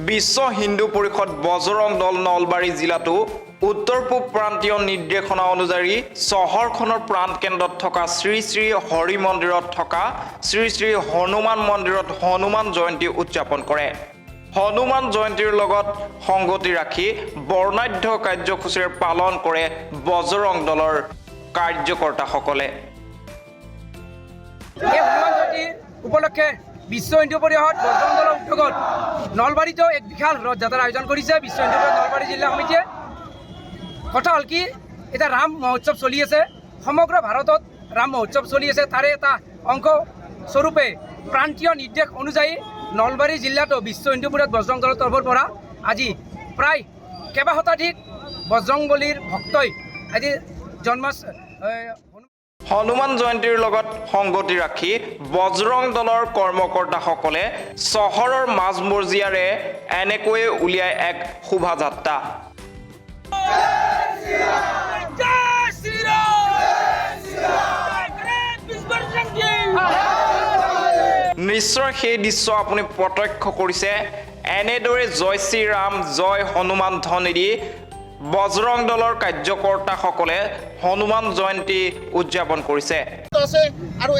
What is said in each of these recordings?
বিশ্ব হিন্দু পৰিষদ বজৰং দল নলবাৰী জিলাটো উত্তৰ পূব প্ৰান্তীয় নিৰ্দেশনা অনুযায়ী চহৰখনৰ প্ৰাণকেন্দ্ৰত থকা শ্ৰী শ্ৰী হৰি মন্দিৰত থকা শ্ৰী শ্ৰী হনুমান মন্দিৰত হনুমান জয়ন্তী উদযাপন কৰে। হনুমান জয়ন্তীৰ লগত সংগতি ৰাখি বৰ্ণাঢ্য কাৰ্যসূচীৰে পালন কৰে বজৰং দলৰ কাৰ্যকৰ্তাসকলে। এই হনুমান জয়ন্তী উপলক্ষে বিশ্ব হিন্দু পৰিষদ বজৰং দলৰ উদ্যোগত নলবাৰীতো এক বিশাল ৰথযাত্ৰাৰ আয়োজন কৰিছে বিশ্ব হিন্দু পৰিষদ নলবাৰী জিলা সমিতিয়ে। কথা হ'ল কি, এতিয়া ৰাম মহোৎসৱ চলি আছে, সমগ্ৰ ভাৰতত ৰাম মহোৎসৱ চলি আছে। তাৰে এটা অংশ স্বৰূপে প্ৰান্তীয় নিৰ্দেশ অনুযায়ী নলবাৰী জিলাতো বিশ্ব হিন্দু পৰিষদ বজৰং দলৰ তৰফৰ পৰা আজি প্ৰায় কেইবা শতাধিক বজৰংবলীৰ ভক্তই আজি হনুমান জয়ন্তীৰ লগত সংগতি ৰাখি বজৰং দলৰ কৰ্মকৰ্তাসকলে চহৰৰ মাজমজিয়াৰে এনেকৈয়ে উলিয়াই এক শোভাযাত্ৰা। নিশ্চয় সেই দৃশ্য আপুনি প্ৰত্যক্ষ কৰিছে। এনেদৰে জয় শ্ৰীৰাম জয় হনুমান ধ্বনি দি বজৰং দলৰ কাৰ্যকৰ্তাসকলে হনুমান জয়ন্তী উদযাপন কৰিছে। আৰু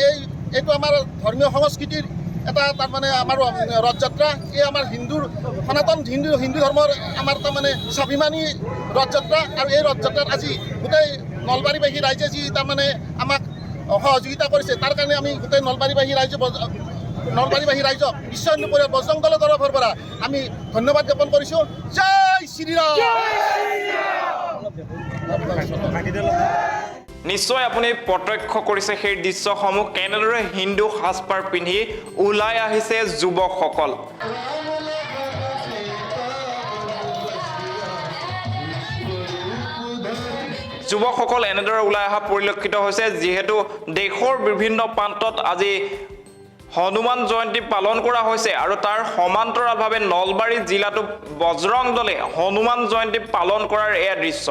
এইটো আমাৰ ধৰ্মীয় সংস্কৃতিৰ এটা তাৰমানে আমাৰ ৰথযাত্ৰা। এই আমাৰ সনাতন হিন্দু ধৰ্মৰ আমাৰ তাৰমানে স্বাভিমানী ৰথযাত্ৰা। আৰু এই ৰথযাত্ৰাত আজি গোটেই নলবাৰীবাসী ৰাইজে যি তাৰমানে আমাক সহযোগিতা কৰিছে, তাৰ কাৰণে আমি গোটেই নলবাৰীবাসী ৰাইজক বিশ্ব হিন্দু পৰিষদ বজৰং দলৰ তৰফৰ পৰা আমি ধন্যবাদ জ্ঞাপন কৰিছোঁ। জয় শ্ৰীৰাম। নিশ্চয় আপুনি প্ৰত্যক্ষ কৰিছে সেই দৃশ্যসমূহ, কেনেদৰে হিন্দু সাজপাৰ পিন্ধি ওলাই আহিছে যুৱকসকল। যুৱকসকল এনেদৰে ওলাই অহা পৰিলক্ষিত হৈছে, যিহেতু দেশৰ বিভিন্ন প্ৰান্তত আজি হনুমান জয়ন্তী পালন কৰা হৈছে আৰু তাৰ সমান্তৰালভাৱে নলবাৰী জিলাতো বজৰং দলে হনুমান জয়ন্তী পালন কৰাৰ এয়া দৃশ্য।